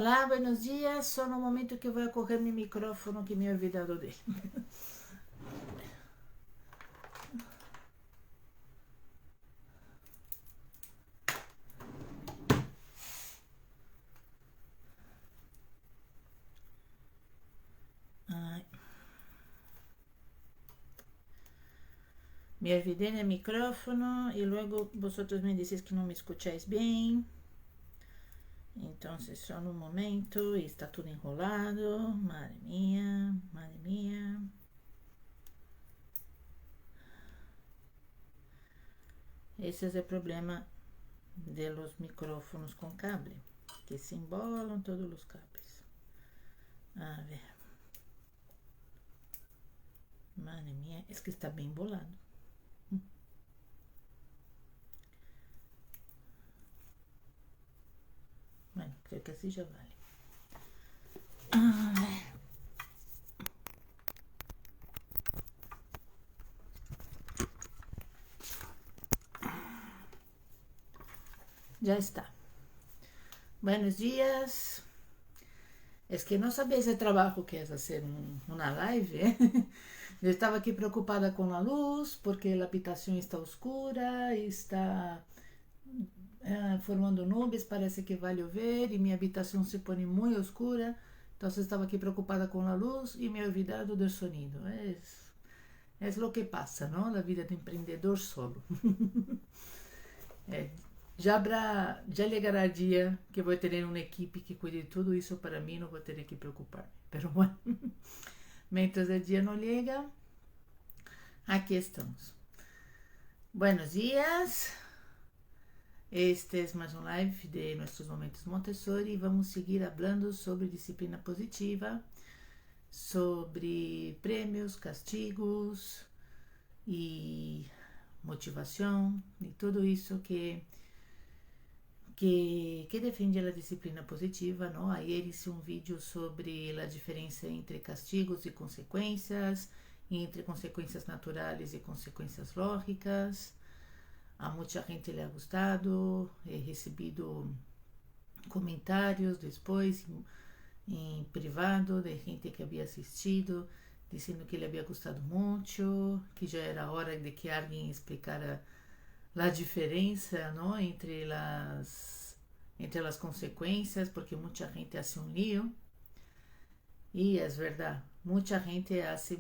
Olá, buenos dias. Só no momento que eu vou correr meu microfone que me he olvidado dele. Ai. Me olvidei no micrófono e logo vosotros me dices que não me escucháis bem. Então, só no momento, está tudo enrolado. Madre mía, madre mía. Esse é o problema de los micrófonos com cable, que se embolam todos os cables. A ver. Madre mía, é que está bem embolado. Bueno, creo que así ya vale. Ya está. Buenos días. Es que no sabéis el trabajo que es hacer una live, ¿eh? Yo estaba aquí preocupada con la luz porque la habitación está oscura, está formando nubes, parece que va a llover y mi habitación se pone muy oscura. Entonces estaba aquí preocupada con la luz y me he olvidado del sonido. Es lo que pasa, ¿no? La vida de emprendedor solo. Já llegará el día que voy a tener una equipe que cuide de todo eso para mí, no voy a tener que preocuparme. Pero bueno, mientras el día no llega, aquí estamos. Buenos días. Este es más un live de nuestros momentos Montessori y vamos a seguir hablando sobre disciplina positiva, sobre premios, castigos y motivación y todo eso que defende a disciplina positiva, não? Ayer hice um vídeo sobre a diferença entre castigos e consequências, entre consequências naturais e consequências lógicas. A muita gente le ha gustado, he recebido comentários depois em privado de gente que havia assistido, dizendo que lhe havia gostado muito, que já era hora de que alguém explicara a diferença, não, entre as consequências, porque muita gente hace um lío. E é verdade, muita gente hace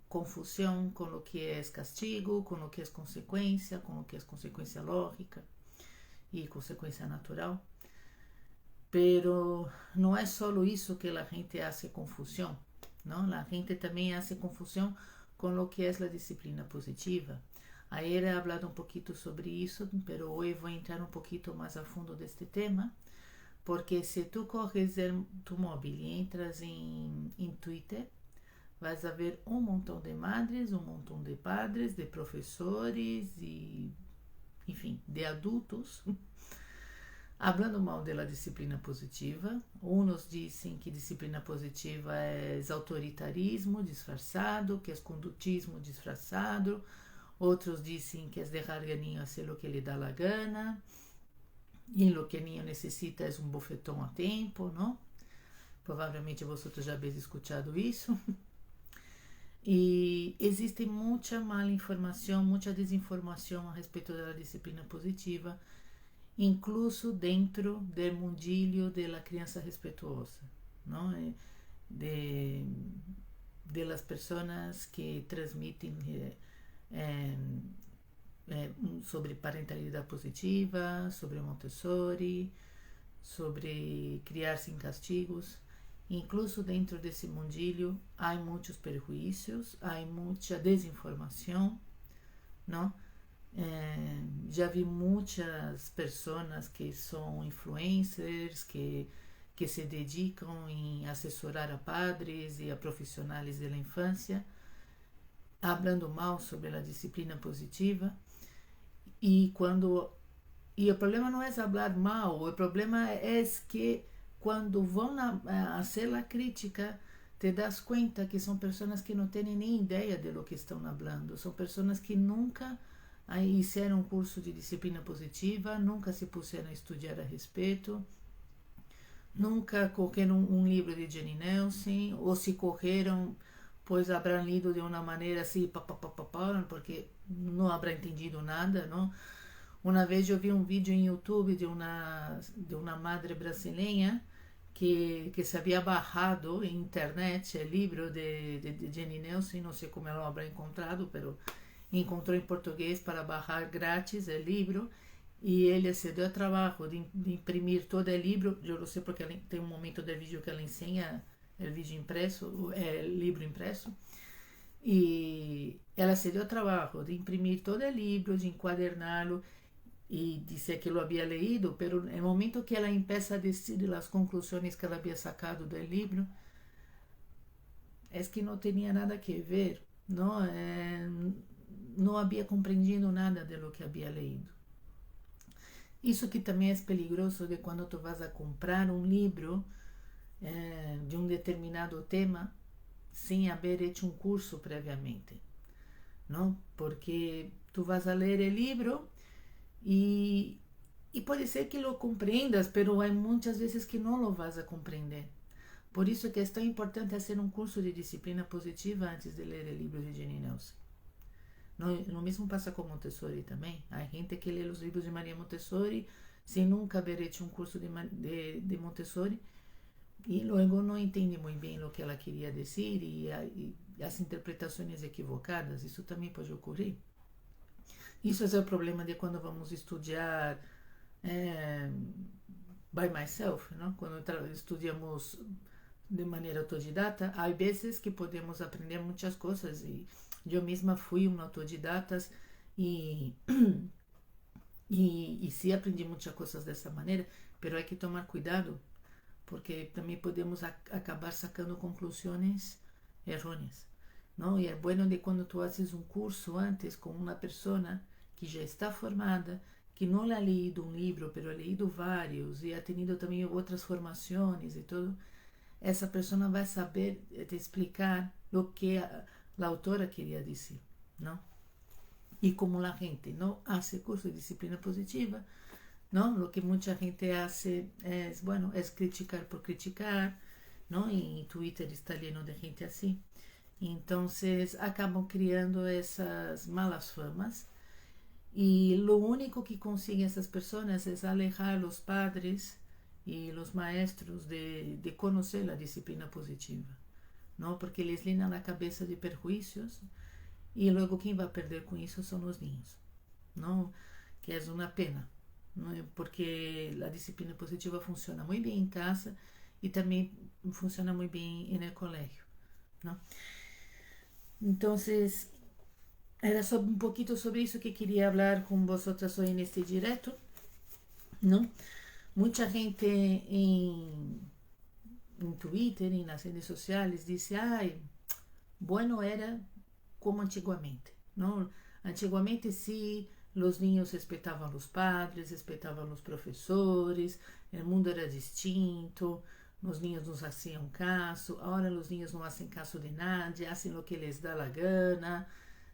confusão com o que é castigo, com o que é consequência, com o que é consequência lógica e consequência natural. Pero não é só isso que a gente hace confusão, não? A gente também hace confusão com o que é a disciplina positiva. Ayer he hablado un poquito sobre eso, pero hoy voy a entrar un poquito más a fondo de este tema, porque si tú coges tu móvil y entras en Twitter, vas a ver un montón de madres, un montón de padres, de profesores y, en fin, de adultos, hablando mal de la disciplina positiva. Unos dicen que disciplina positiva es autoritarismo disfrazado, que es conductismo disfrazado. Outros dizem que é deixar o niño fazer o que lhe dá a gana, e o que o niño necessita é um bofetão a tempo, não? Provavelmente vocês já habéis escutado isso. E existe muita mala informação, muita desinformação a respeito da disciplina positiva, incluso dentro do mundilho da criança respetuosa, não? De las pessoas que transmitem sobre parentalidade positiva, sobre Montessori, sobre criar sem castigos. Incluso dentro desse mundilho há muitos prejuízos, há muita desinformação, não? Já vi muitas pessoas que são influencers, que se dedicam em assessorar a padres e a profissionais da infância, hablando mal sobre a disciplina positiva. E o problema não é falar mal, o problema é que quando vão fazer a crítica, te das conta que são pessoas que não têm nem ideia de lo que estão falando, são pessoas que nunca fizeram um curso de disciplina positiva, nunca se puseram a estudar a respeito, nunca correram um livro de Jenny Nelson, ou se correram, pois habrão lido de uma maneira assim, porque não habrá entendido nada, não? Uma vez eu vi um vídeo em YouTube de uma madre brasileira que se havia barrado em internet o livro de Jenny Nelson, não sei como ela habrá encontrado, mas encontrou em português para barrar grátis o livro e ele se deu ao trabalho de imprimir todo o livro. Eu não sei porque tem um momento do vídeo que ela ensina o vídeo impresso, o livro impresso, e ela se deu ao trabalho de imprimir todo o livro, de enquaderná-lo y dice que lo había leído, pero en el momento que ela empieza a decir las conclusiones que ela había sacado del libro, es que no tenía nada que ver, ¿no? No había comprendido nada de lo que había leído. Isso que também é peligroso de quando tu vas a comprar um livro de um determinado tema sem haver hecho um curso previamente, não? Porque tu vas a ler o livro e pode ser que lo compreendas, pero há muitas vezes que não lo vas a compreender. Por isso que é tão importante fazer um curso de disciplina positiva antes de ler o livro de Jenny Nelson. Lo mesmo passa com Montessori também. Há gente que lê os livros de Maria Montessori sem nunca haver hecho um curso de Montessori e logo não entende muito bem o que ela queria dizer e as interpretações equivocadas. Isso também pode ocorrer. Isso é o problema de quando vamos estudar by myself, não? Quando estudamos de maneira autodidata, há vezes que podemos aprender muitas coisas e eu mesma fui uma autodidata e sim aprendi muitas coisas dessa maneira, mas há que tomar cuidado porque também podemos acabar sacando conclusões errôneas, não? E é bueno de quando tu haces um curso antes com uma pessoa que já está formada, que não ha leído um livro, mas ha leído vários e ha tenido também outras formações e tudo, essa pessoa vai saber te explicar o que a autora queria dizer, não? E como a gente não faz curso de disciplina positiva, não? O que muita gente faz é criticar por criticar, não? E em Twitter está lleno de gente assim. Então, acabam criando essas malas famas e lo único que consiguen essas pessoas é alejar os padres e os maestros de conhecer a disciplina positiva, não? Porque eles llenan na cabeça de perjuízos e logo quem vai perder com isso são os ninhos, não? Que é uma pena, não é? Porque a disciplina positiva funciona muito bem em casa e também funciona muito bem no colégio, não? Então, era só um pouquinho sobre isso que queria falar com vosotras hoje neste direto, não? Muita gente em Twitter e nas redes sociais disse, bueno era como antigamente, não? Antigamente sim, os niños respeitavam os padres, respeitavam os professores, o mundo era distinto, os niños não faziam caso, agora os niños não fazem caso de nada, fazem o que les dá a gana,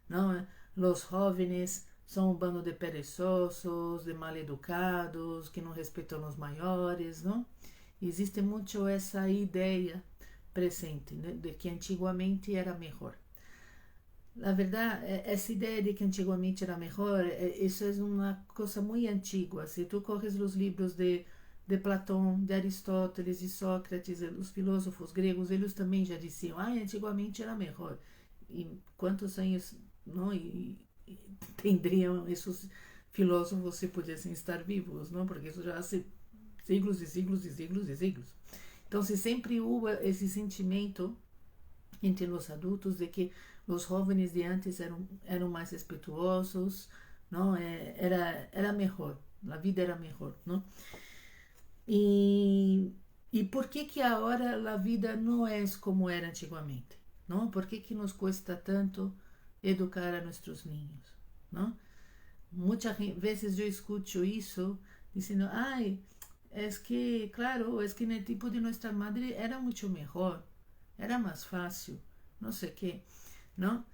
não? Os jovens são um bando de perezosos, de mal educados, que não respeitam os maiores, não? Existe muito essa ideia presente, né, de que antigamente era melhor. Na verdade, essa ideia de que antigamente era melhor, isso é uma coisa muito antiga. Se tu corres os livros de Platão, de Aristóteles, de Sócrates, os filósofos gregos, eles também já diziam, antigamente era melhor. E quantos anos não tendriam esses filósofos se pudessem estar vivos, não? Porque isso já há siglos e siglos e siglos e siglos. Então, sempre houve esse sentimento entre os adultos de que os jovens de antes eram mais respeituosos, não? Era melhor, a vida era melhor, não? E por que agora a vida não é como era antigamente, não? Por que nos custa tanto educar a nossos niños, não? Muitas vezes eu escuto isso dizendo, es que, claro, es que en el tiempo de nuestra madre era mucho mejor, era más fácil, no sé qué, ¿no?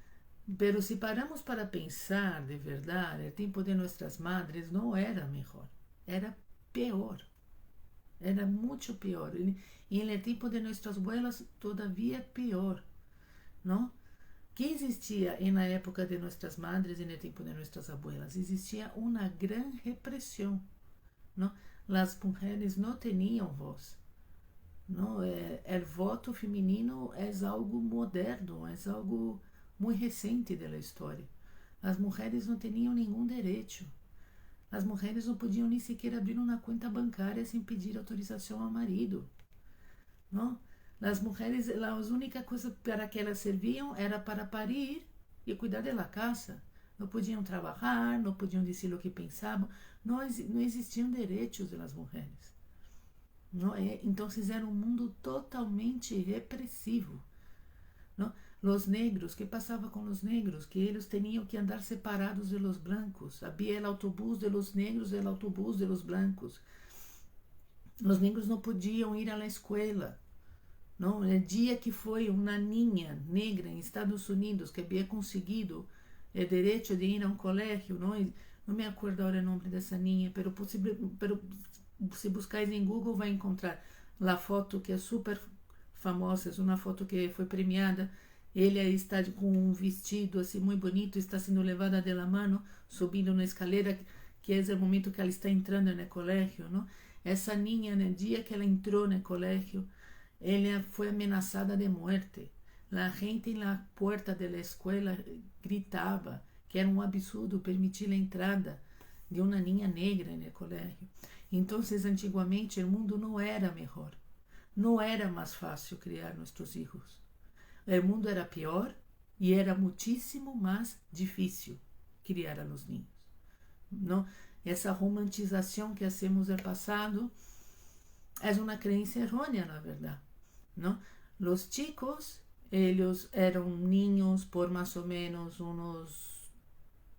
Pero si paramos para pensar de verdad, el tiempo de nuestras madres no era mejor, era peor, era muito pior. E no tempo de nossas abuelas, todavia pior, não? Que existia na época de nossas madres e no tempo de nossas abuelas? Existia uma grande repressão, não? As mulheres não tinham voz, não? O voto feminino é algo moderno, é algo muito recente da história. As mulheres não tinham nenhum direito. As mulheres não podiam nem sequer abrir uma conta bancária sem pedir autorização ao marido, não? As mulheres, a única coisa para que elas serviam era para parir e cuidar da casa. Não podiam trabalhar, não podiam dizer o que pensavam, não existiam direitos das mulheres. Não? Então, era um mundo totalmente repressivo. Não? Os negros, que passava com os negros? Que eles tinham que andar separados de los blancos. Havia o autobús de los negros e o autobús de los blancos. Os negros não podiam ir à escola. Não? No dia que foi uma ninha negra em Estados Unidos que havia conseguido o direito de ir a um colégio, não me acordo agora o nome dessa ninha, pero se buscais em Google vai encontrar a foto que é super famosa, é uma foto que foi premiada. Ele está com um vestido assim muito bonito, está sendo levada de la mano, subindo na escalera, que é o momento que ela está entrando no colégio, não? Essa ninha, no dia que ela entrou no colégio, ela foi ameaçada de morte. A gente na porta da escola gritava que era um absurdo permitir a entrada de uma ninha negra no colégio. Então, antigamente, o mundo não era melhor. Não era mais fácil criar nossos filhos. O mundo era pior e era muitíssimo mais difícil criar a los niños. Não? Essa romantização que hacemos do passado é uma crença errônea, na verdade. Não? Los chicos, eles eram niños por mais ou menos uns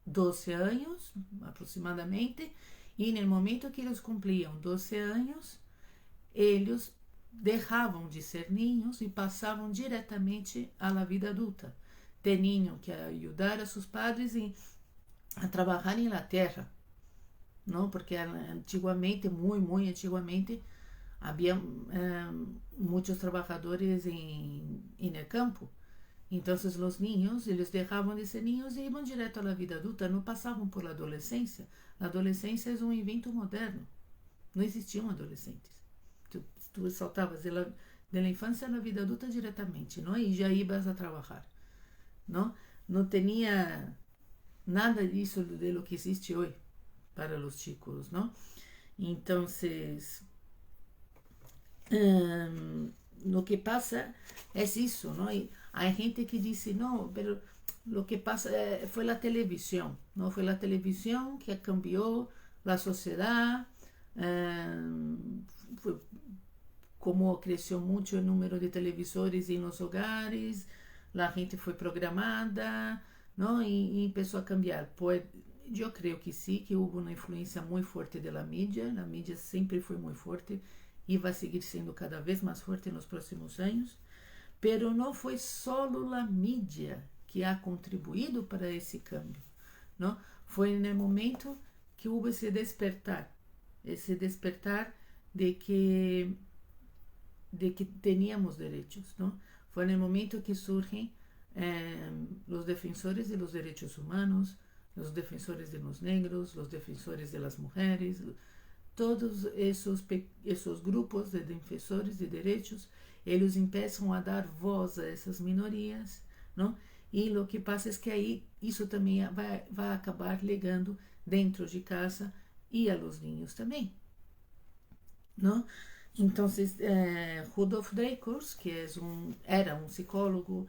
12 anos, aproximadamente, e no momento que eles cumpriam 12 anos, eles deixavam de ser niños e passavam diretamente à vida adulta. Tinham que ajudar a seus padres a trabalhar na terra, não? Porque antigamente, muito antigamente, havia muitos trabalhadores no campo. Então, os niños, eles deixavam de ser niños e iam direto à vida adulta, não passavam por adolescência. A adolescência é um evento moderno. Não existiam adolescentes. Tu saltavas da infância à vida adulta diretamente, não? E já ibas a trabalhar, não? Não tinha nada disso de lo que existe hoje para os chicos, não? Então, o que passa é isso, não? E há gente que diz, não, pero o que passa foi a televisão, não? Foi a televisão que cambiou a sociedade, foi como cresceu muito o número de televisores nos hogares, a gente foi programada, não? E começou a cambiar. Eu creio que sim, que houve uma influência muito forte da mídia. A mídia sempre foi muito forte e vai seguir sendo cada vez mais forte nos próximos anos. Pero não foi só a mídia que ha contribuído para esse câmbio, não? Foi no momento que houve esse despertar de que teníamos direitos, não? Foi no momento que surgem os defensores de los derechos humanos, os defensores de los negros, os defensores de las mujeres, todos esses grupos de defensores de direitos, eles começam a dar voz a essas minorias, não? E o que passa é que aí isso também vai acabar legando dentro de casa e a los niños também, não? Então, Rudolf Dreikurs, que era um psicólogo,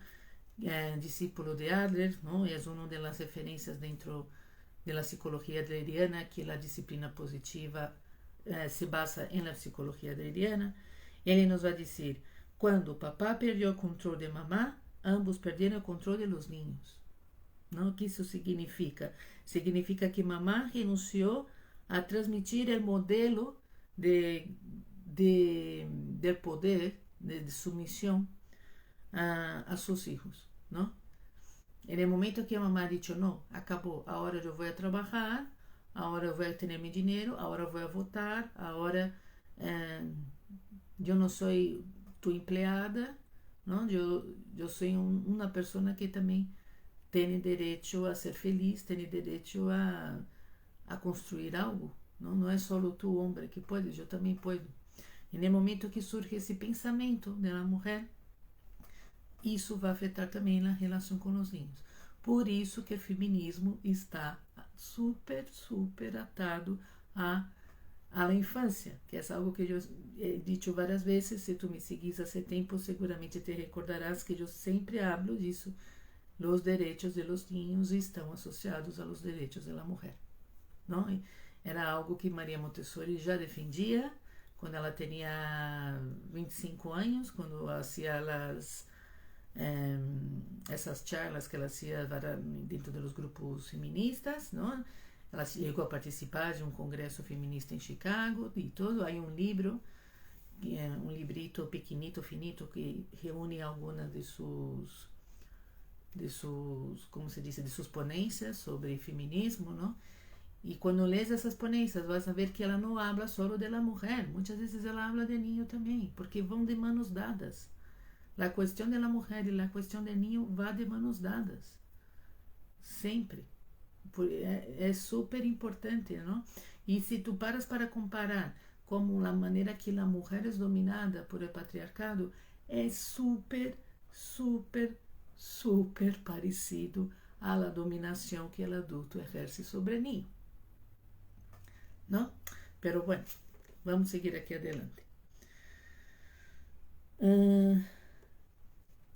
discípulo de Adler, não? É uma das referências dentro da psicologia adleriana, que a disciplina positiva se basa na psicologia adleriana. Ele nos vai dizer: quando o papá perdeu o controle de mamá, ambos perderam o controle de los niños. Não? O que isso significa? Significa que mamá renunciou a transmitir o modelo de poder, de submissão a seus filhos, não? No momento que a mamá disse, não, acabou, agora eu vou trabalhar, agora eu vou ter meu dinheiro, agora eu vou votar, agora eu não sou tu empleada, não? Eu sou uma pessoa que também tem direito a ser feliz, tem direito a construir algo. Não, não é só tu, homem, que pode, eu também posso. E no momento que surge esse pensamento da mulher, isso vai afetar também a relação com os ninhos. Por isso que o feminismo está super atado à infância, que é algo que eu he dito várias vezes. Se tu me seguis há tempo, seguramente te recordarás que eu sempre hablo disso. Os direitos de los niños estão associados aos direitos da mulher. Não? Era algo que Maria Montessori já defendia quando ela tinha 25 anos, quando fazia essas charlas que ela fazia dentro dos grupos feministas, não? Ela chegou a participar de um congresso feminista em Chicago e todo. Há um livro, um librito pequenito, finito, que reúne algumas de suas, como se diz, de suas ponências sobre feminismo, não? E quando lês essas ponências, vas a ver que ela não habla só da mulher, muitas vezes ela habla de ninho também, porque vão de manos dadas. A questão da mulher e a questão do ninho vão de manos dadas, sempre. É super importante, não? E se tu paras para comparar como a maneira que a mulher é dominada por o patriarcado, é super parecido à dominação que o adulto exerce sobre o ninho. ¿No? Pero bueno, vamos a seguir aquí adelante.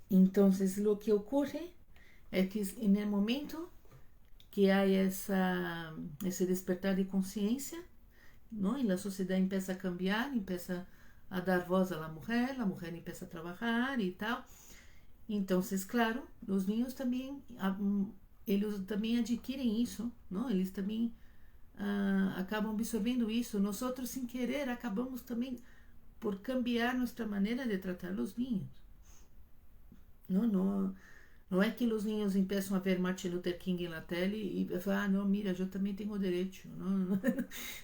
Entonces, lo que ocurre es que en el momento que hay ese despertar de conciencia, ¿no? Y la sociedad empieza a cambiar, empieza a dar voz a la mujer empieza a trabajar y tal. Entonces, claro, los niños también, ellos también adquieren eso, ¿no? Eles também acabam absorvendo isso. Nós outros, sem querer, acabamos também por cambiar nossa maneira de tratar os ninhos. Não é que os ninhos começam a ver Martin Luther King na tela e falam, não, mira, eu também tenho direito.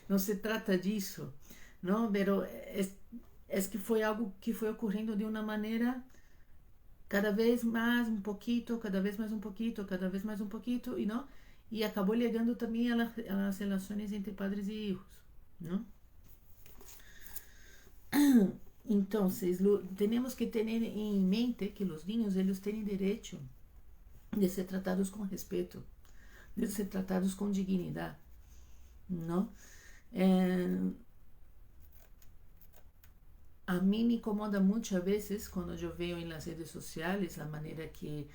Não se trata disso. Não, pero é que foi algo que foi ocorrendo de uma maneira cada vez mais um pouquinho, cada vez mais um pouquinho, cada vez mais um pouquinho, e não. E acabou chegando também às relações entre padres e hijos, não? Então, temos que ter em mente que os niños, eles têm direito de ser tratados com respeito, de ser tratados com dignidade, não? A mim me incomoda muitas vezes quando eu vejo nas redes sociais a maneira que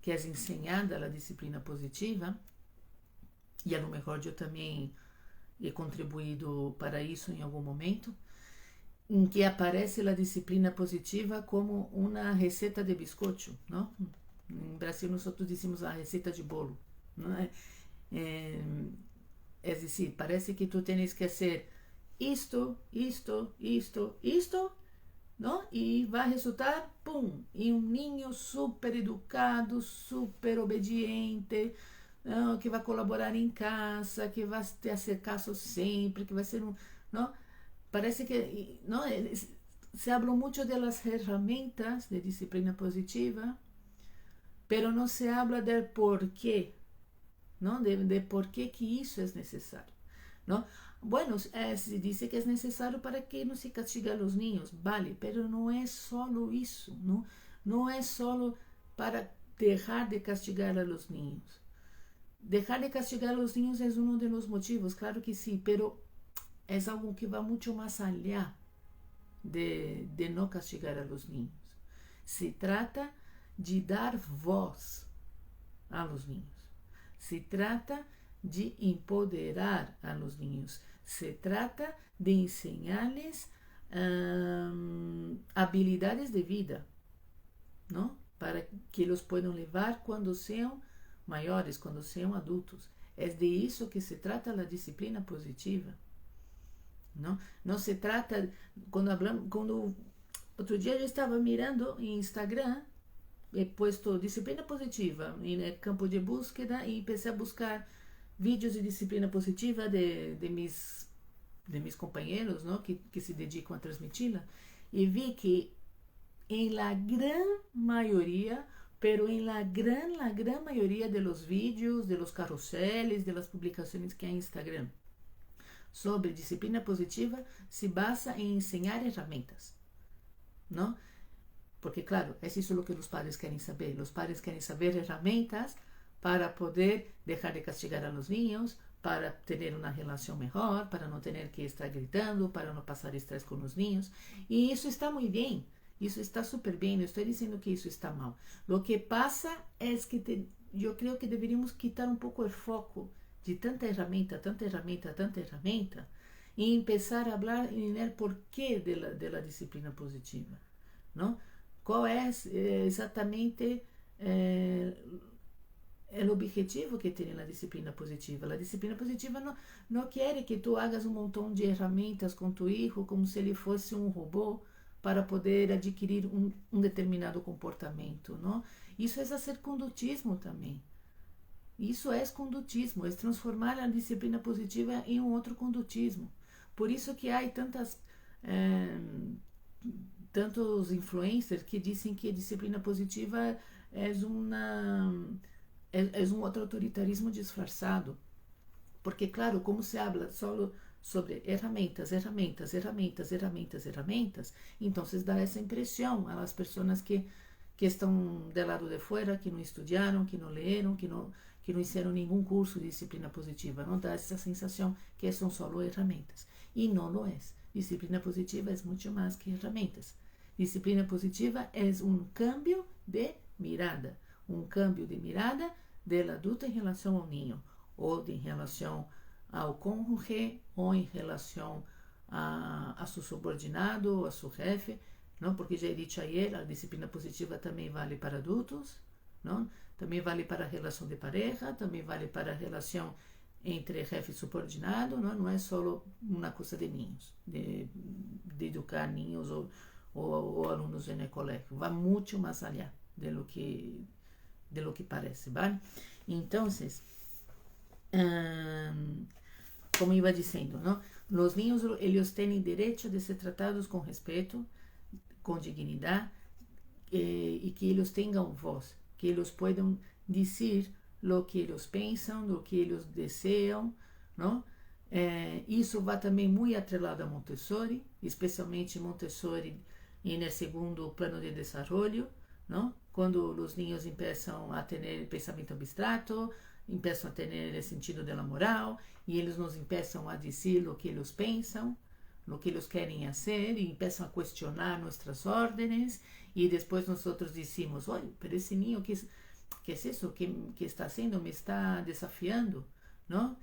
é ensinada a disciplina positiva. E a lo mejor eu também he contribuído para isso em algum momento, em que aparece a disciplina positiva como uma receita de biscoito, não? Em Brasil nós dizemos a receita de bolo, não é? É decir, parece que tu tens que fazer isto, não? E vai resultar, pum, em um ninho super educado, super obediente, não, que vai colaborar em casa, que vai te hacer caso sempre, que vai ser não? Parece que não, se habla muito das ferramentas de disciplina positiva, pero não se habla del porquê, não? De porquê que isso é necessário, não? Bueno, se diz que é necessário para que não se castigue os niños, vale, pero não é só isso, não? Não é só para deixar de castigar a los niños. Dejar de castigar a los niños es uno de los motivos, claro que sí, pero es algo que va mucho más allá de no castigar a los niños. Se trata de dar voz a los niños. Se trata de empoderar a los niños. Se trata de enseñarles habilidades de vida, ¿no? Para que los puedan levar quando sean maiores, quando sejam adultos. É de isso que se trata a disciplina positiva. Não se trata, quando outro dia eu estava mirando em Instagram, he puesto disciplina positiva em campo de búsqueda e comecei a buscar vídeos de disciplina positiva de mis de mis compañeros, ¿no? que se dedican a transmitirla, y vi que en la gran mayoría, pero en la gran mayoría de los vídeos, de los carruseles, de las publicaciones que hay en Instagram sobre disciplina positiva, se basa en enseñar herramientas, ¿no? Porque claro, es eso lo que los padres quieren saber. Los padres quieren saber herramientas para poder dejar de castigar a los niños, para tener una relación mejor, para no tener que estar gritando, para no pasar estrés con los niños. Y eso está muy bien, eso está súper bien, no estoy diciendo que eso está mal. Lo que pasa es que yo creo que deberíamos quitar un poco el foco de tanta herramienta, y empezar a hablar en el porqué de la disciplina positiva, ¿no? ¿Cuál es exactamente el objetivo que tiene la disciplina positiva? La disciplina positiva no quiere que tú hagas un montón de herramientas con tu hijo como si él fuese un robot para poder adquirir un determinado comportamiento, ¿no? Isso é hacer condutismo também. Isso é condutismo, é transformar a disciplina positiva em um outro condutismo. Por isso que há tantos influencers que dizem que a disciplina positiva é um outro autoritarismo disfarçado. Porque, claro, como se habla só sobre herramientas, então se dá essa impressão às pessoas que estão do lado de fora, que não estudaram, que não leram, que não hicieron nenhum curso de disciplina positiva. Não dá essa sensação que são só herramientas. E não lo é. Disciplina positiva é muito mais que herramientas. Disciplina positiva é um cambio de mirada. Um cambio de mirada do adulto em relação ao niño, ou em relação ao cônjuge, ou em relação a seu subordinado, a seu jefe, não? Porque já he dicho ayer, a disciplina positiva também vale para adultos, não? Também vale para a relação de pareja, também vale para a relação entre jefe e subordinado, não é só uma coisa de niños, de educar niños ou alunos no colégio, vai muito mais allá de lo que parece, ¿vale? Então, como iba dizendo, ¿no? Los niños, ellos tienen derecho de ser tratados con respeto, con dignidad, y que ellos tengan voz, que ellos puedan decir lo que ellos piensan, lo que ellos desean, ¿no? Isso vai também muito atrelado a Montessori, especialmente Montessori no segundo plano de desenvolvimento, ¿no? Quando os niños começam a ter pensamento abstrato, começam a ter o sentido da moral, e eles nos começam a dizer o que eles pensam, o que eles querem fazer, e começam a questionar nossas ordens, e depois nós dizemos, olha, pero esse niño, que é isso que está haciendo? Me está desafiando, não?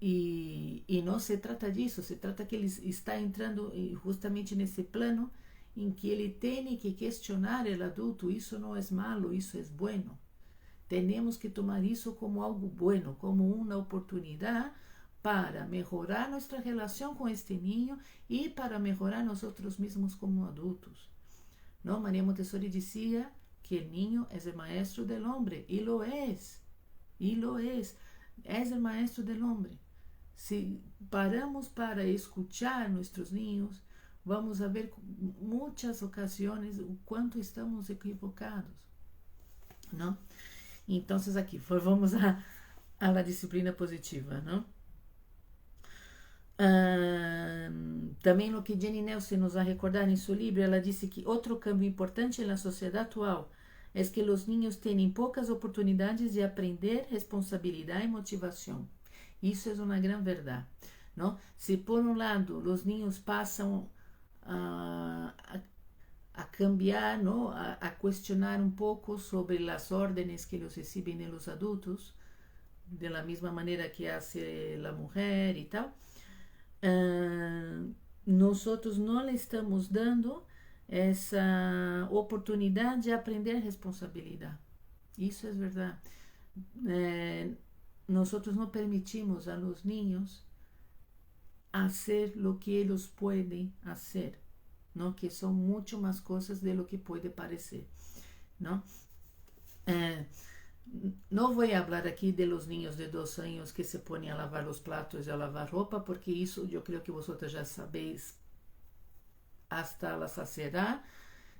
E não se trata disso, se trata que ele está entrando justamente nesse plano em que ele tem que questionar o adulto. Isso não é malo, isso é bueno. Temos que tomar isso como algo bueno, como uma oportunidade para melhorar nossa relação com este niño e para melhorar nós mesmos como adultos. Não? Maria Montessori dizia que o niño é o maestro del hombre, e lo é, é o maestro del hombre. Se paramos para escuchar nossos niños, vamos a ver muitas ocasiões o quanto estamos equivocados, não? Então, aqui, vamos a la disciplina positiva, não? Também o que Jenny Nelson nos vai recordar em seu livro, ela disse que outro cambio importante na sociedade atual é que os niños têm poucas oportunidades de aprender responsabilidade e motivação. Isso é uma grande verdade, não? Se por um lado os niños passam a cambiar, ¿no? A questionar um pouco sobre as ordens que eles recebem de los adultos, de la misma maneira que hace la mujer e tal, nós não lhe estamos dando essa oportunidade de aprender responsabilidade. Isso é verdade. Nós não permitimos a los niños hacer lo que eles podem hacer, ¿no? Que são muito mais coisas de lo que pode parecer, ¿no? não vou falar aqui de los niños de 2 anos que se ponem a lavar os platos e a lavar roupa, porque isso eu creio que vosotras já sabeis hasta la saciedad,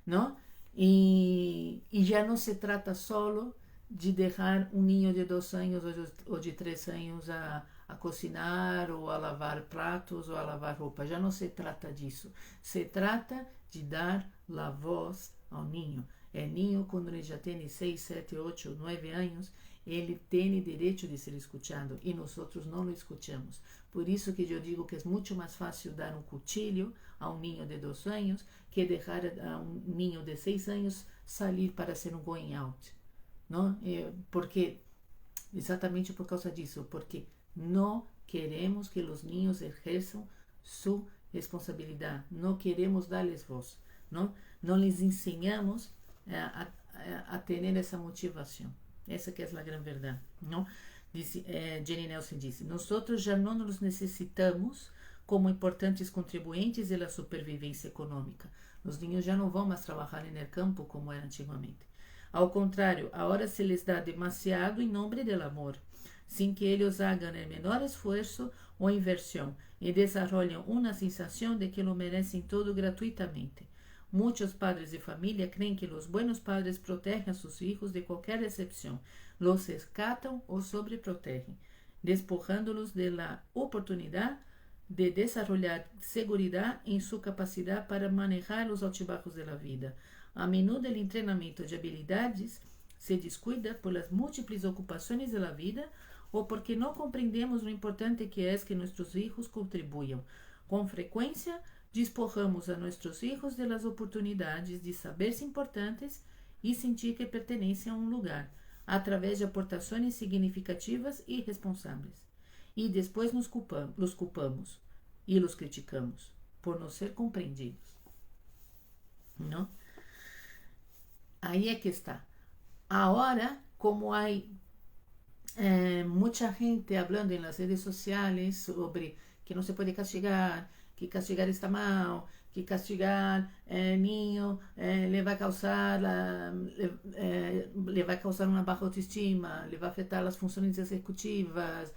¿no? Y ya no se trata solo de dejar un niño de 2 años o de 3 años a cocinar ou a lavar pratos ou a lavar roupa. Já não se trata disso. Se trata de dar la voz ao niño. O niño, quando ele já tem 6, 7, 8, 9 anos, ele tem direito de ser escutado e nós não o escutamos. Por isso que eu digo que é muito mais fácil dar um cuchillo a um niño de 2 anos que deixar a um niño de 6 anos sair para ser um going out. Não? Porque, exatamente por causa disso, porque não queremos que os niños exerçam sua responsabilidade, não queremos dar-lhes voz, não lhes ensinamos a ter essa motivação. Essa que é a grande verdade, não? Jenny Nelson disse: nós já não nos necessitamos como importantes contribuintes da supervivência econômica. Os niños já não vão mais trabalhar no campo como era antigamente. Ao contrário, agora se les dá demasiado em nome do amor, sem que eles hagam o menor esforço ou inversão e desenvolvam uma sensação de que lo merecem todo gratuitamente. Muitos padres de família creem que os buenos padres protegem a seus filhos de qualquer decepção, los rescatam ou sobreprotegem, despojando-los de la oportunidade de desarrollar seguridad en su capacidad para manejar los altibajos de la vida. A menudo el entrenamiento de habilidades se descuida por las múltiples ocupaciones de la vida o porque no comprendemos lo importante que es que nuestros hijos contribuyan. Con frecuencia, despojamos a nuestros hijos de las oportunidades de saberse importantes y sentir que pertenecen a un lugar, a través de aportaciones significativas y responsables. E depois los culpamos e los criticamos por não ser compreendidos. Não? Aí é que está. Agora, como há muita gente falando em las redes sociais sobre que não se pode castigar, que castigar está mal, que castigar niño le vai causar uma baixa autoestima, le vai afetar as funções executivas.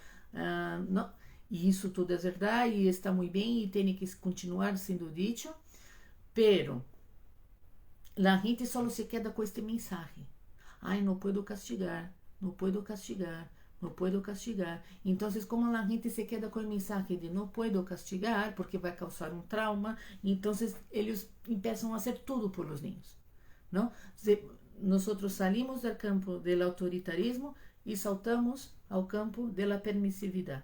Não. E isso tudo é verdade e está muito bem e tem que continuar sendo dito, pero a gente só se queda com este mensagem: ai, não posso castigar, não posso castigar, não posso castigar. Então, como a gente se queda com o mensagem de não posso castigar porque vai causar um trauma, então eles começam a fazer tudo por os niños, não? Nós salimos do campo do autoritarismo e saltamos ao campo da permissividade.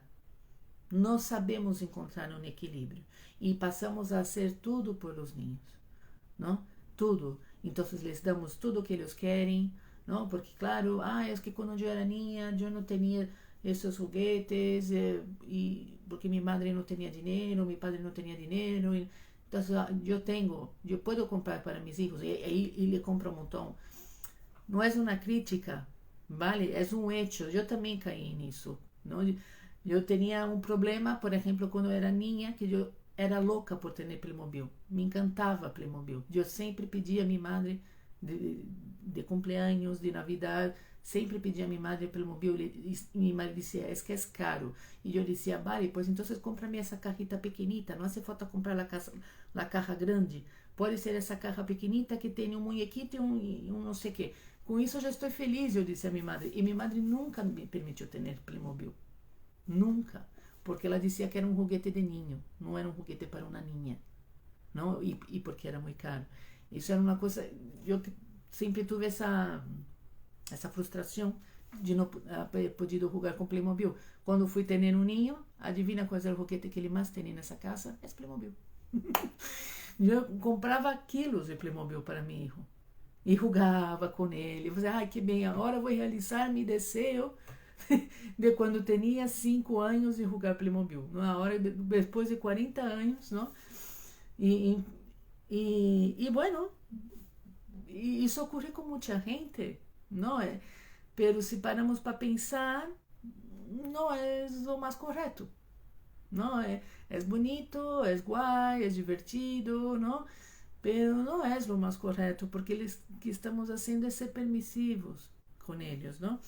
Nós sabemos encontrar um equilíbrio e passamos a ser tudo por os niños, não? Tudo. Então, les damos tudo o que eles querem, não? Porque, claro, é que quando eu era niña, eu não tinha esses juguetes, e porque minha madre não tinha dinheiro, meu padre não tinha dinheiro. Então, eu posso comprar para meus filhos, e ele compra um montão. Não é uma crítica, vale? É um hecho. Eu também caí nisso, não? Eu tinha um problema, por exemplo, quando eu era niña, que eu era louca por ter Playmobil. Me encantava Playmobil. Eu sempre pedia a minha madre de cumpleaños, de Navidad, sempre pedia a minha madre Playmobil. E minha madre dizia: é que é caro. E eu dizia: vale, pois então compra-me essa cajita pequenita. Não hace falta comprar a caja grande. Pode ser essa caja pequenita que tem um muñequito e um não sei o que. Com isso eu já estou feliz, eu disse a minha madre. E minha madre nunca me permitiu ter Playmobil. Nunca, porque ela dizia que era um juguete de niño, não era um juguete para uma niña, não? E porque era muito caro. Isso era uma coisa, eu sempre tive essa frustração de não ter podido jogar com Playmobil. Quando fui ter um niño, adivina qual é o juguete que ele mais tem nessa casa? É Playmobil. Eu comprava quilos de Playmobil para meu filho e jogava com ele. Eu dizia: ai, que bem, agora vou realizar meu desejo de quando tinha 5 anos de jogar Playmobil, na hora depois de 40 anos, não? Bueno, isso ocorre com muita gente, não é? Pero se paramos para pensar, não é o mais correto, não é? É bonito, é guay, é divertido, não? Pero não é o mais correto, porque eles que estamos fazendo é ser permissivos com eles, não?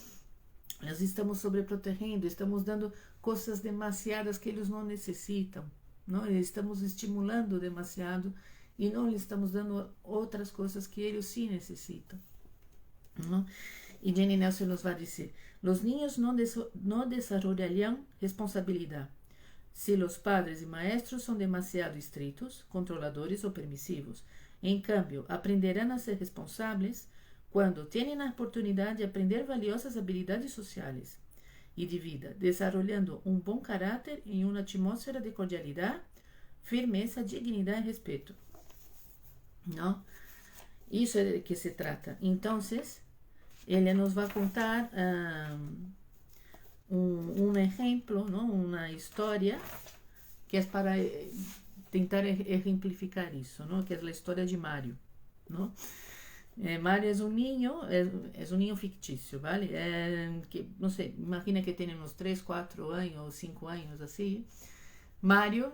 Nós estamos sobreprotegendo, estamos dando coisas demasiadas que eles não necessitam, não? Estamos estimulando demasiado e não lhes estamos dando outras coisas que eles sim necessitam, não? E Jenny Nelson nos vai dizer: os niños não desarrollarão responsabilidade se os padres e maestros são demasiado estritos, controladores ou permissivos. Em cambio, aprenderão a ser responsáveis quando têm a oportunidade de aprender valiosas habilidades sociais e de vida, desarrollando um bom caráter em uma atmosfera de cordialidade, firmeza, dignidade e respeito. Não? Isso é de que se trata. Então, ele nos vai contar um exemplo, não? Uma história que é para tentar exemplificar isso, não? Que é a história de Mário, não? Mário é um ninho fictício, vale? Que, não sei, imagina que tem uns 3, 4 anos ou 5 anos, assim. Mário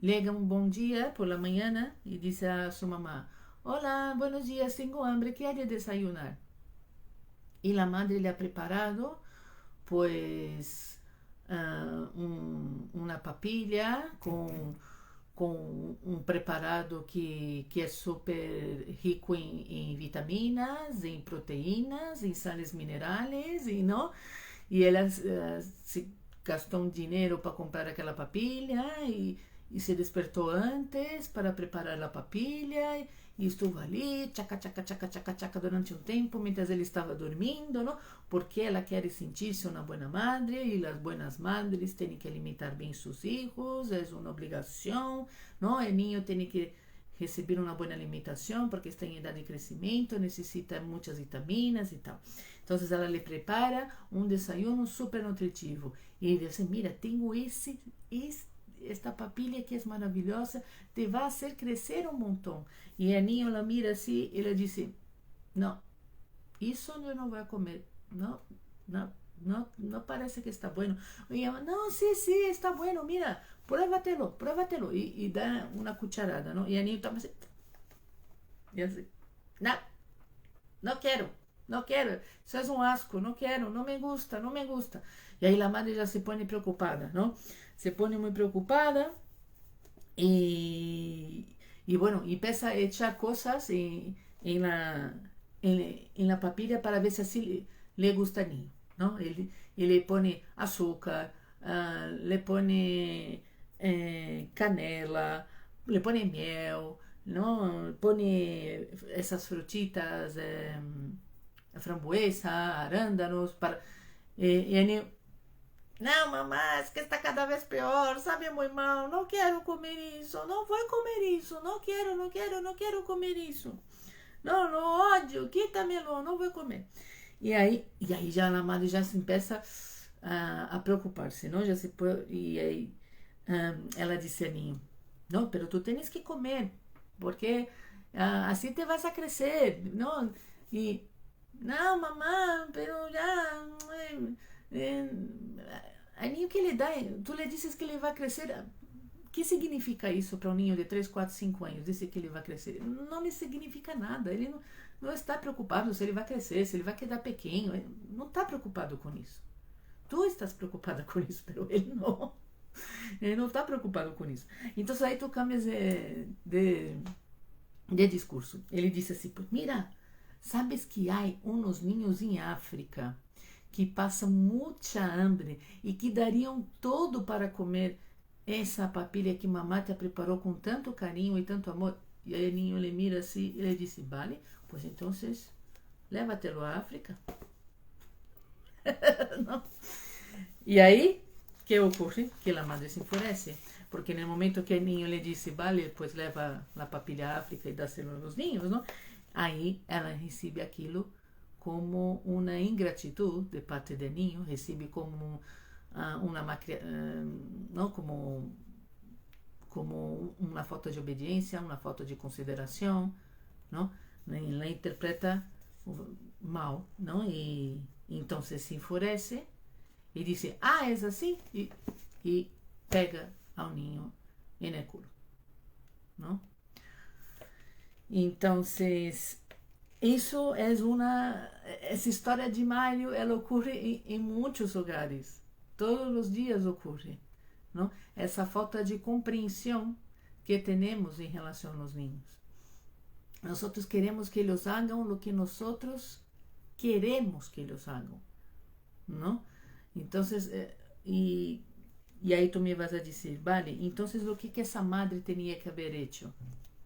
liga um bom dia por la mañana e diz a sua mamá: Olá, buenos dias, tenho hambre, ¿qué hay de desayunar? E a madre le ha preparado pues uma papilla com um preparado que é super rico em vitaminas, em proteínas, em sales minerais, e ela se gastou dinheiro para comprar aquela papilla e se despertou antes para preparar a papilla e estuvo ali, chaca, durante um tempo, mientras ele estava dormindo, não? Porque ela quer sentir-se uma boa madre e as boas madres têm que alimentar bem seus filhos, é uma obrigação, não? O niño tem que receber uma boa alimentação porque está em idade de crescimento, necessita muitas vitaminas e tal. Então, ela lhe prepara um desayuno super nutritivo e ele diz: mira, tenho esta papilla que é maravilhosa, te vai fazer crescer um montão. E a niño la mira assim e ela diz: não, isso eu não vou comer, não parece que está bueno. E ela: não, sí, está bueno, mira, pruébatelo, e dá uma cucharada, não? E a niño toma assim, e assim, não quero, isso é um asco, não quero, não me gusta. E aí a madre já se põe preocupada, não? Se põe muito preocupada e bueno, e empieza a echar coisas em la papilla para ver se assim le gusta al niño, ¿no? Ele põe açúcar, le põe canela, le põe miel, ¿no? Põe essas frutitas, frambuesa, arándanos, para... e niño: não, mamãe, es que está cada vez pior, sabe muito mal, não quero comer isso, não vou comer isso, não quero comer isso. Não, ódio, quítamelo, não vou comer. E aí já a madre já se empieza a preocupar-se, não? E aí ela disse a niño: não, pero tu tens que comer, porque assim te vas a crescer, não? E não, mamãe, pero já... a niño que lhe dá, tu lhe dizes que ele vai crescer. O que significa isso para um niño de 3, 4, 5 anos? Dizer que ele vai crescer não lhe significa nada. Ele não está preocupado se ele vai crescer, se ele vai quedar pequeno. Ele não está preocupado com isso. Tu estás preocupada com isso, mas ele não. Ele não está preocupado com isso. Então aí tu cambias de discurso. Ele disse assim: mira, sabes que há uns niños em África que passam muita hambre e que dariam todo para comer essa papilla que mamá te preparou com tanto carinho e tanto amor. E aí o niño le mira assim e ele disse: vale, pues entonces lévatelo a África. Não? E aí, que ocorre? Que a madre se enfurece, porque no momento que o niño le disse: vale, pues leva a papilla a África e dá-selo a los niños, não? Aí ela recebe aquilo como uma ingratidão de parte do niño, recebe como não, como uma falta de obediência, uma falta de consideração, não? Ela interpreta mal, não? E então se enfurece e diz: é assim? E pega ao niño en el culo, não? Então Isso é uma... Essa história de Mário, ela ocorre em muitos lugares. Todos os dias ocorre, não? Essa falta de compreensão que temos em relação aos niños. Nós queremos que eles hagam o que nós queremos que eles hagam, não? Então, e aí tu me vas a dizer, vale, então o que essa madre tinha que haver hecho,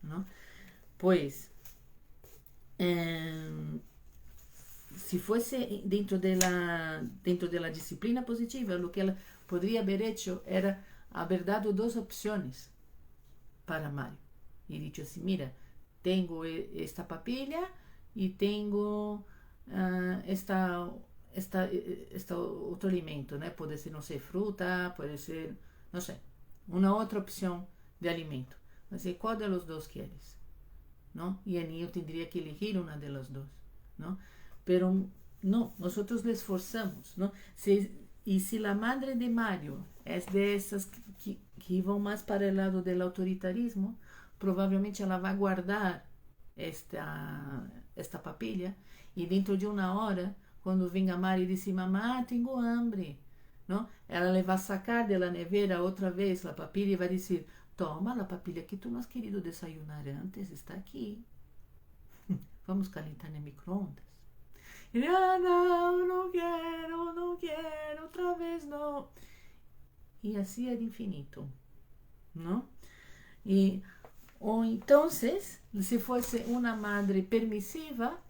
não? Pois, se fosse dentro da disciplina positiva, o que ela poderia haver hecho era haber dado duas opções para Mário. E dicho assim, mira, tenho esta papilha e tenho esta outro alimento, né? Pode ser, não sei, fruta, pode ser, não sei, uma outra opção de alimento. Mas qual dos dois queres? ¿No? Y el niño tendría que elegir una de las dos, ¿no? Pero no, nosotros le esforzamos, ¿no? Y si la madre de Mario es de esas que van más para el lado del autoritarismo, probablemente ela vai guardar esta papilha e dentro de uma hora, quando venga Mario e diz, mamá, tenho hambre, não? Ela vai sacar da nevera outra vez a papilha e vai dizer, toma a papilha que tu não has querido desayunar antes, está aqui. Vamos calentar no micro-ondas. Ele, não, não quero, outra vez não. E assim é infinito, não? Ou então, se fosse uma madre permissiva,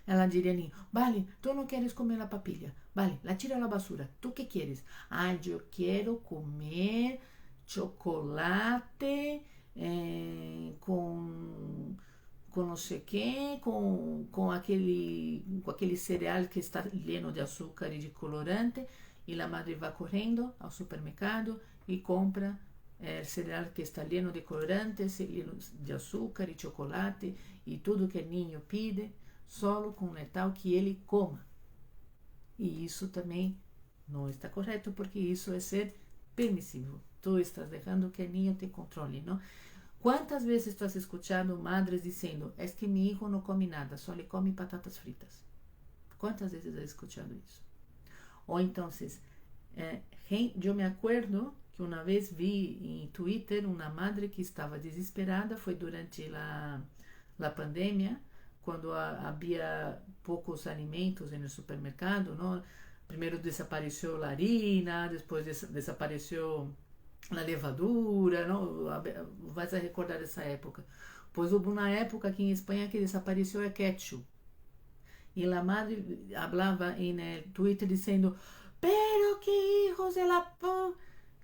ela diria, vale, tu não queres comer a papilha, vale, la tira a basura, tu que queres? Ah, eu quero comer chocolate com não sei o que, com aquele cereal que está lleno de açúcar e de colorante, e a madre vai correndo ao supermercado e compra cereal que está lleno de colorantes, lleno de açúcar e chocolate e tudo que o niño pide, solo com o tal que ele coma. E isso também não está correto, porque isso é ser permissivo. Tu estás deixando que o niño te controle, não? Quantas vezes tu has escuchado madres dizendo, es que mi hijo no come nada, só le come patatas fritas? Quantas vezes has escuchado isso? Ou então, eu me acuerdo que uma vez vi em Twitter uma madre que estava desesperada, foi durante a pandemia, quando havia poucos alimentos no supermercado, não? Primeiro desapareceu a harina, depois desapareceu a levadura, não? Vai se recordar dessa época. Pois houve uma época aqui em Espanha que desapareceu a ketchup. E a madre falava em Twitter dizendo, pero que hijos de la...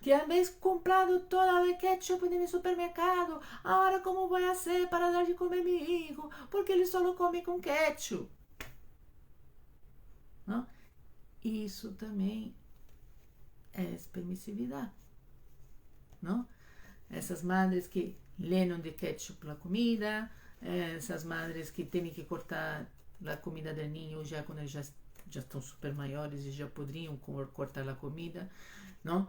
que habéis comprado toda a ketchup no supermercado, agora como vou fazer para dar de comer meu hijo, porque ele só come com ketchup. Não? Isso também é permissividade, não? Essas madres que llenan de ketchup a comida, essas madres que têm que cortar a comida do niño já quando eles já estão super maiores e já poderiam cortar a comida, não?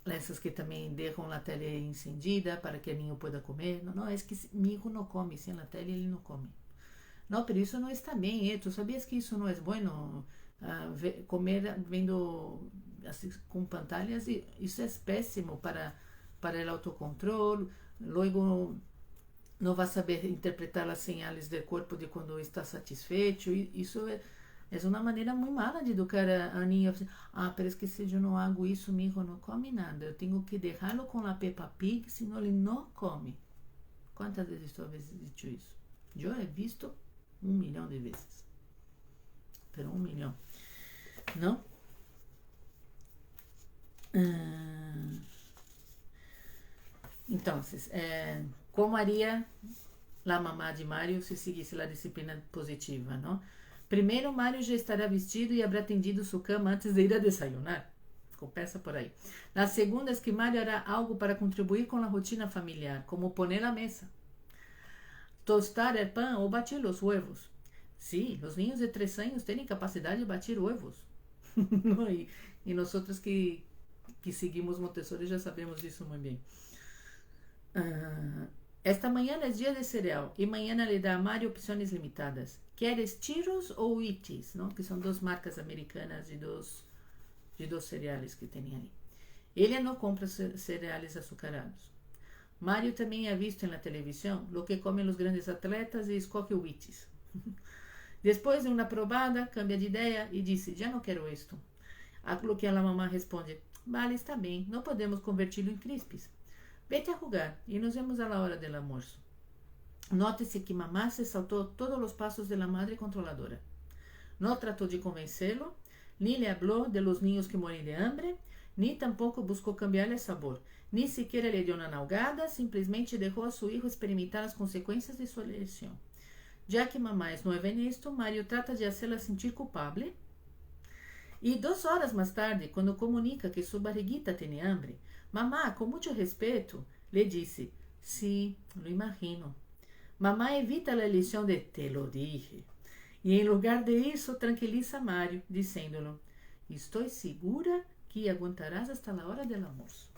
Essas que também deixam a tele encendida para que o niño pueda comer. Não, é que mi hijo não come, sem a tele ele não come. Não, pero isso não está bem, tu sabias que isso não é bueno? Comer vendo assim, com pantallas, isso é péssimo para o autocontrole, logo não vai saber interpretar as señales do corpo de quando está satisfeito, isso é uma maneira muito mala de educar a niño. Pero es que se eu não hago isso, meu hijo não come nada, eu tenho que deixá-lo com a Peppa Pig, senão ele não come. Quantas vezes tu has dito isso? Eu he visto 1 milhão de vezes, pero 1 milhão, não? Então, como haria a mamá de Mário se seguisse a disciplina positiva, não? Primeiro, Mário já estará vestido e habrá tendido sua cama antes de ir a desayunar. Começa por aí. Na segunda, é que Mário hará algo para contribuir com a rotina familiar, como poner a mesa, tostar el pan ou batir os huevos. Sim, os niños de 3 anos têm capacidade de batir huevos. e nós que seguimos Montessori já sabemos disso muito bem. Esta manhã é dia de cereal e mañana le dá a Mario opções limitadas. Queres Cheetos ou Wheaties, não? Que são duas marcas americanas de dois cereais que tem ali. Ele não compra cereais açucarados. Mario também ha visto na televisão lo que comem os grandes atletas e escolhe Wheaties. Depois de uma probada, cambia de ideia e disse, já não quero isto. A lo que a mamá responde, vale, está bem, não podemos converti-lo em crispes. Vete a jugar e nos vemos a la hora del almuerzo. Note-se que mamá se saltou todos os passos de la madre controladora. Não tratou de convencê-lo, ni le habló de los niños que mueren de hambre, ni tampoco buscou cambiarle el sabor, ni siquiera le dio una nalgada, simplesmente deixou a su hijo experimentar as consequências de sua eleição. Já que mamá é nueva en esto, Mario trata de hacerla sentir culpable. E 2 horas mais tarde, quando comunica que sua barriguita tem hambre, mamá, com muito respeito, le disse, sí, lo imagino. Mamá evita a eleição de te lo dije. E em lugar de isso, tranquiliza a Mario, dizendo-lhe, estou segura que aguantarás hasta a hora do almoço.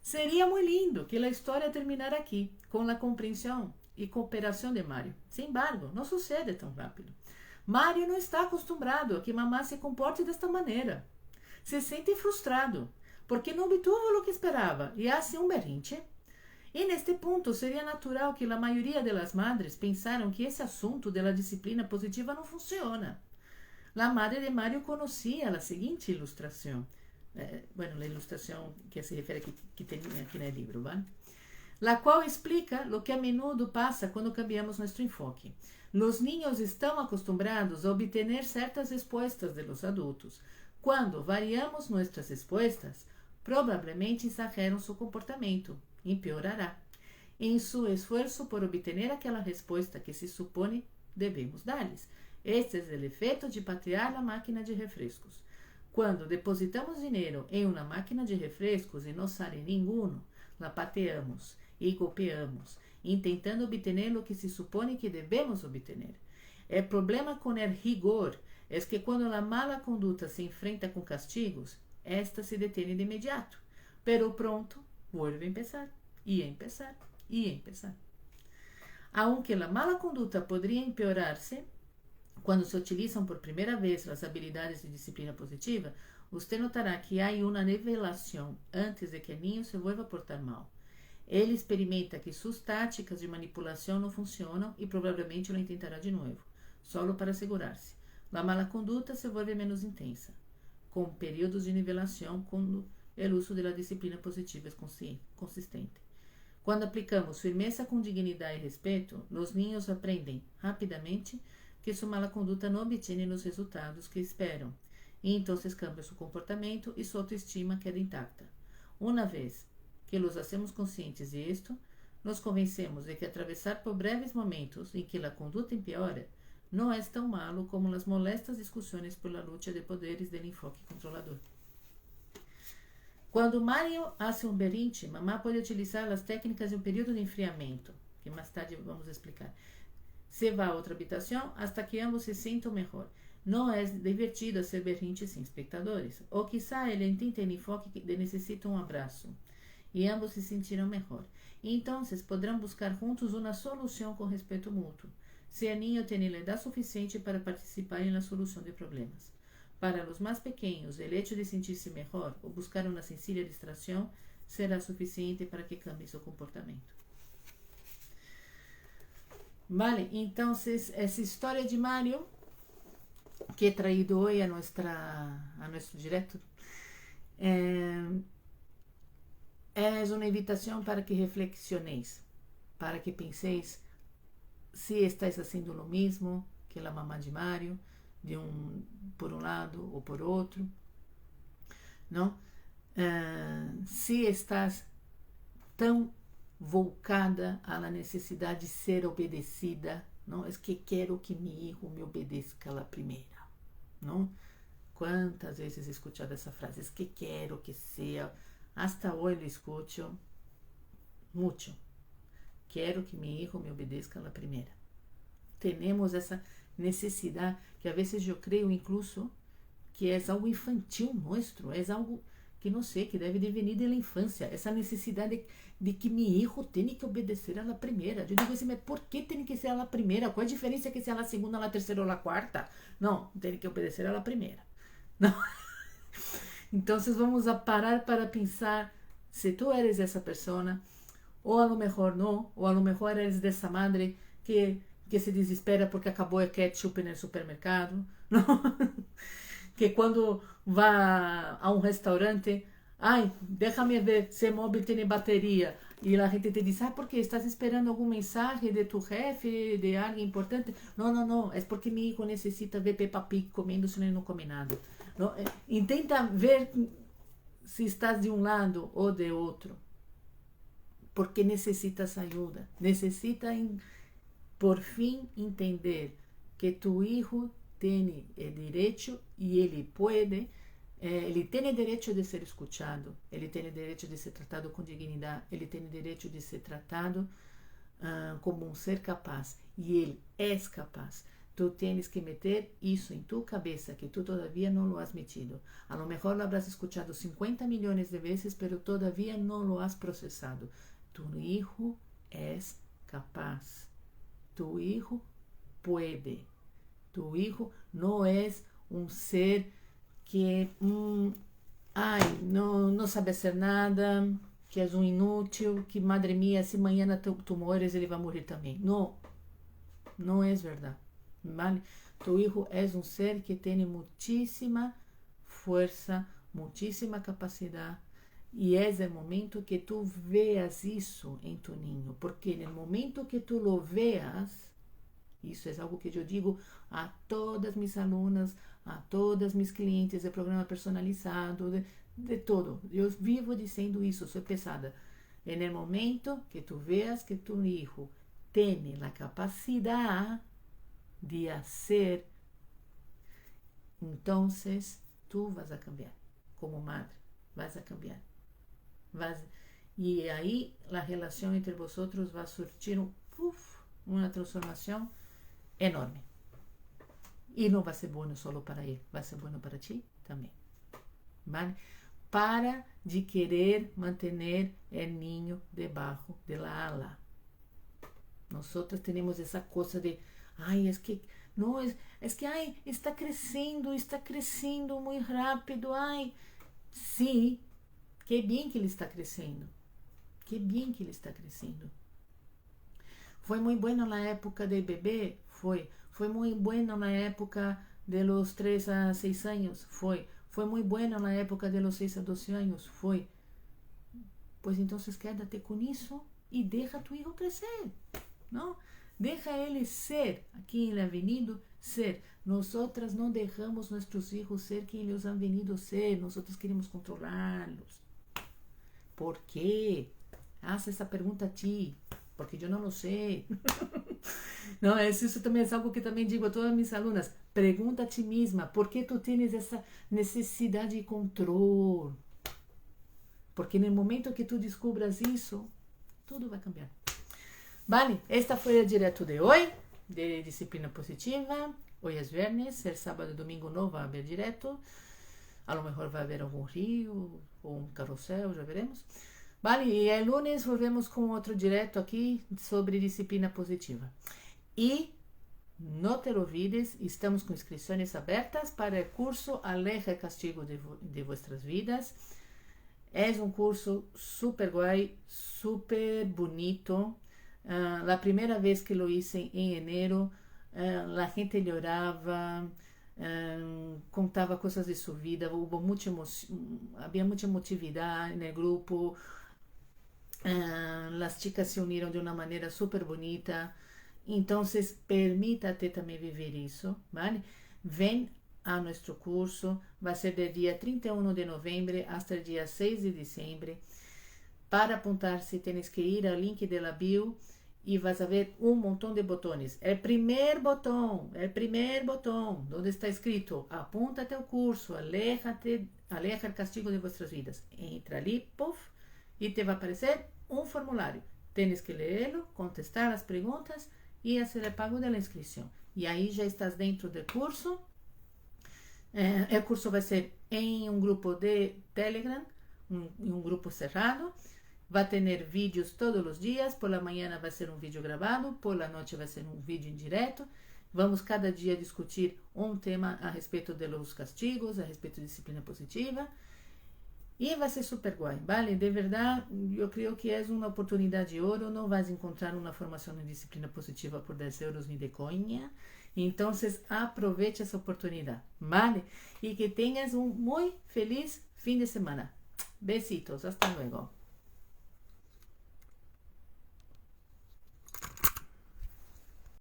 Seria muito lindo que a história terminara aqui, com a compreensão e cooperação de Mario. Sin embargo, não sucede tão rápido. Mario não está acostumado a que mamá se comporte desta maneira. Se sente frustrado, porque não obtuvo o que esperava e hace um berrinche. E neste ponto seria natural que a maioria das madres pensaram que esse assunto da disciplina positiva não funciona. A madre de Mario conhecia a seguinte ilustração. A ilustração que se refere que tem aqui no livro, ¿vale? La qual explica o que a menudo passa quando cambiamos nosso enfoque. Os niños estão acostumbrados a obter certas respostas de los adultos. Quando variamos nossas respostas, provavelmente exageram seu comportamento, empeorará, em seu esforço por obter aquela resposta que se supõe devemos dar-lhes. Este é o efeito de patear a máquina de refrescos. Quando depositamos dinheiro em uma máquina de refrescos e não sale nenhum, la pateamos e golpeamos, intentando obter o que se supõe que devemos obter. O problema com o rigor é que quando a mala conduta se enfrenta com castigos, esta se detém de imediato, pero pronto vuelve a empezar, e a empezar, e a empezar. Aunque a mala conduta poderia empeorar-se quando se utilizam por primeira vez as habilidades de disciplina positiva, você notará que há uma revelação antes de que o niño se vuelva a portar mal. Ele experimenta que suas táticas de manipulação não funcionam e provavelmente lo intentará de novo, solo para assegurar-se. A mala conduta se vuelve menos intensa, com períodos de nivelação quando o uso da disciplina positiva é consistente. Quando aplicamos firmeza com dignidade e respeito, os niños aprendem rapidamente que sua mala conduta não obtém os resultados que esperam, e então cambia seu comportamento e sua autoestima queda intacta. Uma vez que los hacemos conscientes de esto, nos convencemos de que atravessar por breves momentos em que a conduta empeora não é tão malo como as molestas discussões por la luta de poderes del enfoque controlador. Quando Mario hace um berrinche, mamá pode utilizar as técnicas de um período de enfriamento, que mais tarde vamos explicar. Se vai a outra habitação hasta que ambos se sintam melhor. Não é divertido hacer berrinche sem espectadores. Ou quizá ele intente el enfoque de necessita um abraço. E ambos se sentirão melhor. E então poderão buscar juntos uma solução com respeito mútuo. Se o niño tem edad suficiente para participar na solução de problemas. Para os mais pequenos, o hecho de sentir-se melhor ou buscar uma sencilla distração será suficiente para que cambie seu comportamento. Vale, então essa história de Mario, que he traído hoje a nosso direto, é uma invitação para que reflexioneis, para que penseis se estáis fazendo o mesmo que a mamá de Mario, por um lado ou por outro, não? Se estás tão volcada à necessidade de ser obedecida, não? É que quero que meu filho me obedeça a primeira, não? Quantas vezes escuchado essa frase? É que quero que seja. Hasta hoje lo escucho mucho. Quero que meu filho me obedeça a primeira. Temos essa necessidade que a vezes eu creio incluso que é algo infantil nosso, é algo que não sei, que deve de venir da infância, essa necessidade de que meu filho tem que obedecer a la primeira. Eu digo assim, mas por que tem que ser a la primeira? Qual a diferença que seja a la segunda, a la terceira ou a la quarta? Não, tem que obedecer a la primeira. Não. Então, vamos a parar para pensar se tu eres essa pessoa, ou a lo mejor não, ou a lo mejor eres dessa madre que se desespera porque acabou o ketchup no supermercado, não? Que quando vai a um restaurante, ai, déjame ver se o móvel tem bateria, e a gente te diz, porque estás esperando algum mensagem de tu jefe, de alguém importante? Não, é porque meu hijo necessita ver Peppa Pig comendo, senão ele não come nada. Não? Intenta ver se estás de um lado ou de outro, porque necessitas ajuda, necessita por fim entender que tu hijo tem o direito e ele pode, ele tem o direito de ser escutado, ele tem o direito de ser tratado com dignidade, ele tem o direito de ser tratado como um ser capaz, e ele é capaz. Tu tienes que meter isso em tu cabeça, que tu todavía não lo has metido. A lo mejor lo habrás escuchado 50 millones de veces, pero todavía no lo has procesado. Tu hijo es capaz. Tu hijo puede. Tu hijo no es un ser que não sabe hacer nada, que é um inútil, que madre mía, se amanhã tu mueres, ele vai morrer também. Não é verdade. Vale? Tu hijo é um ser que tem muitíssima força, muitíssima capacidade, e é o momento que tu veas isso em tu niño, porque no momento que tu lo veas, isso é algo que eu digo a todas mis alunas, a todas mis clientes de programa personalizado, de todo. Eu vivo dizendo isso, sou pesada. É no momento que tu veas que tu hijo tem a capacidade de hacer, entonces tú vas a cambiar como madre, vas a cambiar, y ahí la relación entre vosotros va a surtir una transformación enorme, y no va a ser bueno solo para él, va a ser bueno para ti también, ¿vale? Para de querer mantener el niño debajo de la ala. Nosotros tenemos esa cosa de es que não, que está crescendo muito rápido, sim, que bem que ele está crescendo, foi muito bueno na época de bebê, foi muito bueno na época de los 3 a 6 anos, foi muito bueno na época de los 6 a 12 anos, foi, pois então quédate com isso e deixa tu hijo crescer, não? Deja ele ser, aqui ele ha venido ser. Nosotras não deixamos nossos hijos ser quem eles han venido ser. Nosotros queremos controlarlos. ¿Por quê? Haz essa pergunta a ti, porque eu não lo sei. Não, isso também é algo que também digo a todas minhas alunas. Pergunta a ti mesma, por que tu tens essa necessidade de controle? Porque no momento que tu descubras isso, tudo vai cambiar. Vale, esta foi a direto de hoje, de disciplina positiva. Hoje é viernes, el sábado e domingo não vai haver direto. A lo mejor vai haver algum rio ou um carrossel, já veremos. Vale, e el lunes volvemos com outro direto aqui sobre disciplina positiva. E não te olvides, estamos com inscrições abertas para o curso Aleja el castigo de vuestras vidas. É um curso super guay, super bonito. La primera vez que lo hice en enero, la gente lloraba, contaba cosas de su vida, había mucha emotividad en el grupo, las chicas se unieron de una manera súper bonita, entonces permítate también vivir eso, ¿vale? Ven a nuestro curso, va a ser del día 31 de noviembre hasta el día 6 de diciembre. Para apuntar-se, tienes que ir al link de la bio y vas a ver un montón de botones. El primer botón, donde está escrito, apúntate al curso, aleja el castigo de vuestras vidas. Entra ali, puff, y te va a aparecer un formulario. Tienes que leerlo, contestar las preguntas y hacer el pago de la inscripción. Y ahí ya estás dentro del curso. O curso vai ser em um grupo de Telegram, em um grupo cerrado. Vai ter vídeos todos os dias. Por la manhã vai ser um vídeo gravado, por la noite vai ser um vídeo em direto. Vamos cada dia discutir um tema a respeito de los castigos, a respeito de disciplina positiva. E vai ser super guay, vale? De verdade, eu creio que é uma oportunidade de ouro. Não vais encontrar uma formação em disciplina positiva por 10 euros ni de coinha. Então, aproveite essa oportunidade, vale? E que tenhas um muito feliz fim de semana. Besitos, hasta luego.